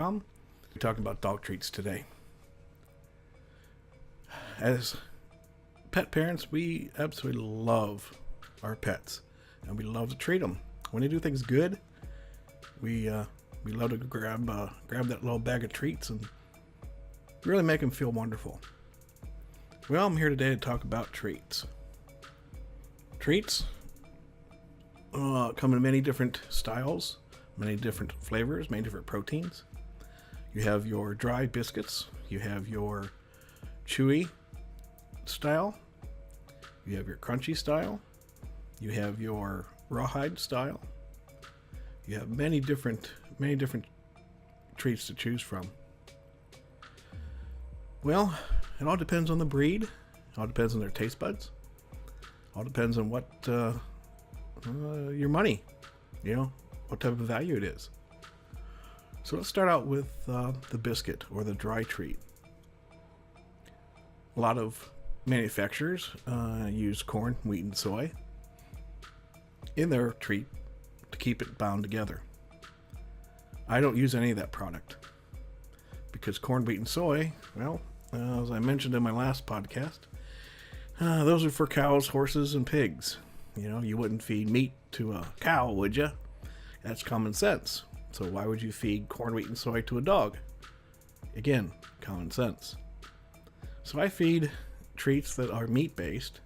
weimaraner.com. We're talking about dog treats today. As pet parents, we absolutely love our pets, and we love to treat them. When they do things good, we love to grab that little bag of treats and really make them feel wonderful. Well, I'm here today to talk about treats. Treats come in many different styles, many different flavors, many different proteins. You have your dry biscuits, you have your chewy style, you have your crunchy style, you have your rawhide style. You have many different treats to choose from. Well, it all depends on the breed. It all depends on their taste buds. It all depends on what your money, what type of value it is. So let's start out with the biscuit or the dry treat. A lot of manufacturers use corn, wheat, and soy in their treat to keep it bound together. I don't use any of that product because corn, wheat, and soy, well, as I mentioned in my last podcast, those are for cows, horses, and pigs. You wouldn't feed meat to a cow, would you? That's common sense. So why would you feed corn, wheat, and soy to a dog? Again, common sense. So I feed treats that are meat-based,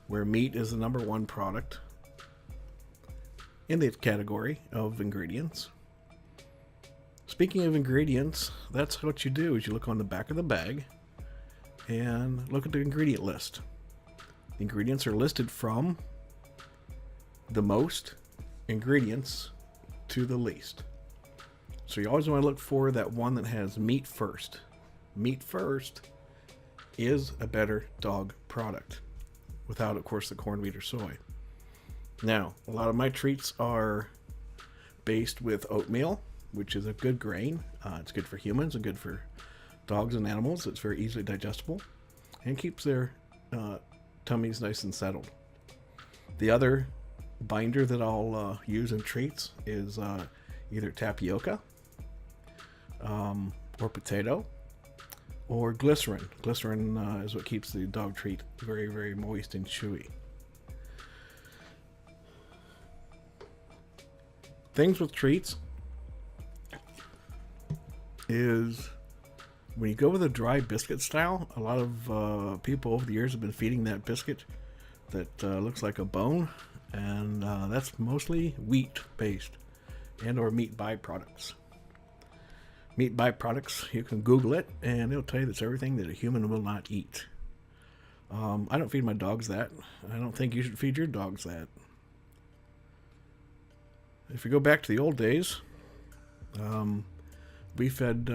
where meat is the number one product in the category of ingredients. Speaking of ingredients, that's what you do is you look on the back of the bag and look at the ingredient list. The ingredients are listed from the most ingredients to the least. So you always want to look for that one that has meat first. Meat first is a better dog product, without, of course, the corn, wheat, or soy. Now, a lot of my treats are based with oatmeal, which is a good grain. It's good for humans and good for dogs and animals. It's very easily digestible and keeps their tummies nice and settled. The other binder that I'll use in treats is either tapioca or potato or glycerin. Glycerin is what keeps the dog treat very, very moist and chewy. Things with treats is when you go with a dry biscuit style, a lot of people over the years have been feeding that biscuit that looks like a bone, and that's mostly wheat based and or meat byproducts. Meat byproducts, you can Google it and it'll tell you that's everything that a human will not eat. I don't feed my dogs that. I don't think you should feed your dogs that. If you go back to the old days, we fed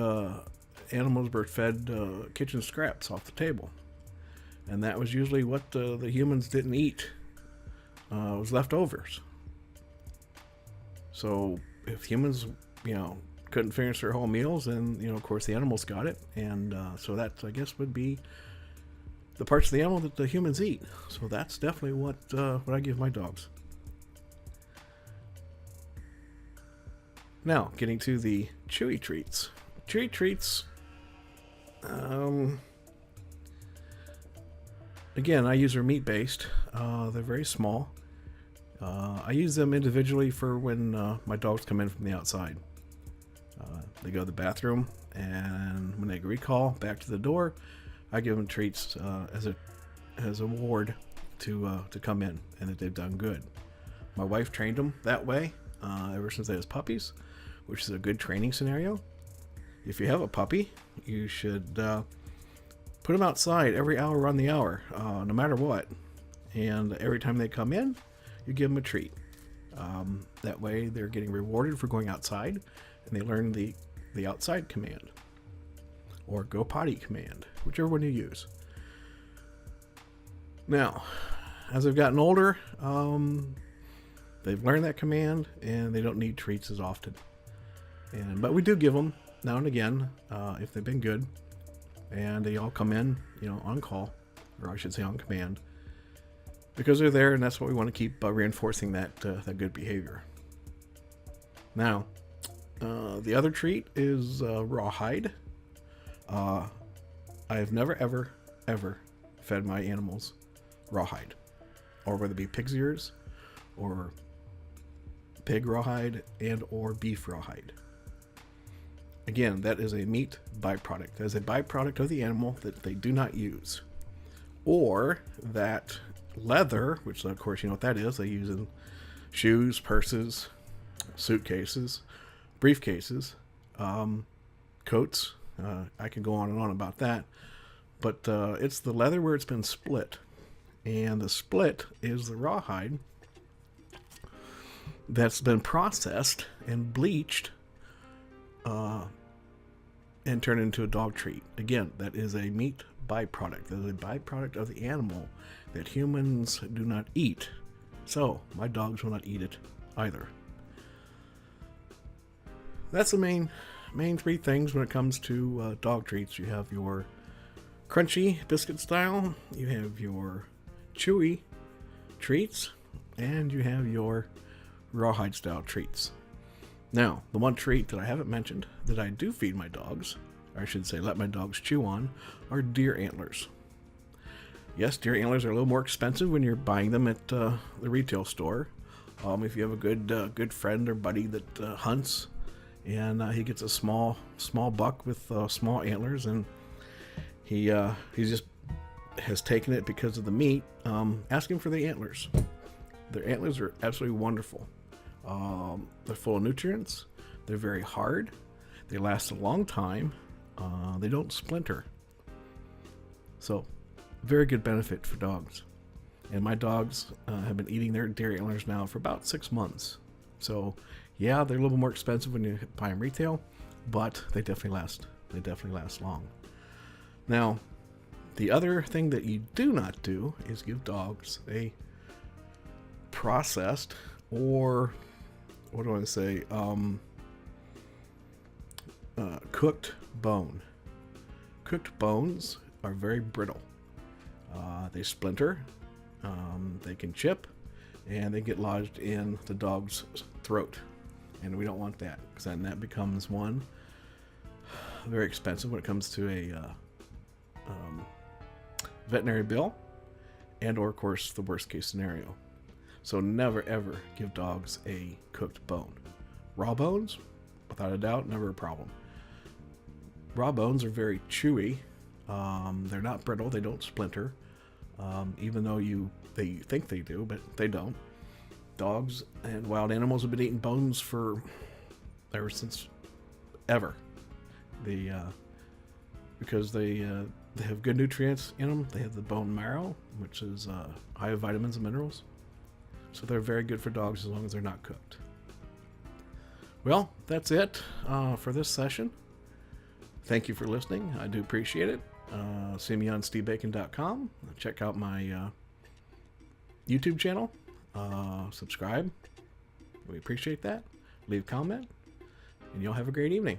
animals were fed kitchen scraps off the table, and that was usually what the humans didn't eat. Was leftovers. So if humans, couldn't finish their whole meals, then of course the animals got it, and so that, I guess, would be the parts of the animal that the humans eat. So that's definitely what I give my dogs. Now, getting to the chewy treats. Chewy treats, again, I use their meat-based. They're very small. I use them individually for when my dogs come in from the outside. They go to the bathroom, and when they recall back to the door, I give them treats as a reward to come in, and that they've done good. My wife trained them that way ever since they was puppies, which is a good training scenario. If you have a puppy, you should put them outside every hour on the hour, no matter what. And every time they come in, you give them a treat. That way they're getting rewarded for going outside, and they learn the outside command, or go potty command, whichever one you use. Now, as they've gotten older, they've learned that command, and they don't need treats as often. But we do give them now and again if they've been good, and they all come in, on call, or I should say on command, because they're there, and that's what we want to keep reinforcing that good behavior. Now, The other treat is rawhide. I've never, ever, ever fed my animals rawhide, or whether it be pig's ears, or pig rawhide, and or beef rawhide. Again, that is a meat byproduct. That is a byproduct of the animal that they do not use. Or that leather, which of course you know what that is, they use in shoes, purses, suitcases, briefcases, coats. I can go on and on about that. But it's the leather where it's been split. And the split is the rawhide that's been processed and bleached and turned into a dog treat. Again, that is a meat byproduct. That is a byproduct of the animal that humans do not eat. So, my dogs will not eat it either. That's the main three things when it comes to dog treats. You have your crunchy biscuit style, you have your chewy treats, and you have your rawhide style treats. Now, the one treat that I haven't mentioned that I do feed my dogs, or I should say let my dogs chew on, are deer antlers. Yes, deer antlers are a little more expensive when you're buying them at the retail store. If you have a good friend or buddy that hunts, and he gets a small buck with small antlers, and he just has taken it because of the meat. Ask him for the antlers. Their antlers are absolutely wonderful. They're full of nutrients. They're very hard. They last a long time. They don't splinter. So, very good benefit for dogs. And my dogs have been eating their deer antlers now for about 6 months. So, yeah, they're a little more expensive when you buy them retail, but they definitely last. They definitely last long. Now, the other thing that you do not do is give dogs a processed, or what do I say, cooked bone. Cooked bones are very brittle. They splinter, they can chip, and they get lodged in the dog's throat. And we don't want that, because then that becomes one, very expensive when it comes to a veterinary bill, and or of course the worst case scenario. So never ever give dogs a cooked bone. Raw bones, without a doubt, never a problem. Raw bones are very chewy. They're not brittle. They don't splinter. Even though they think they do, but they don't. Dogs and wild animals have been eating bones for ever since ever. Because they have good nutrients in them. They have the bone marrow, which is high of vitamins and minerals. So they're very good for dogs as long as they're not cooked. Well, that's it for this session. Thank you for listening. I do appreciate it. See me on stevebacon.com. Check out my YouTube channel. Subscribe. We appreciate that. Leave a comment. And y'all have a great evening.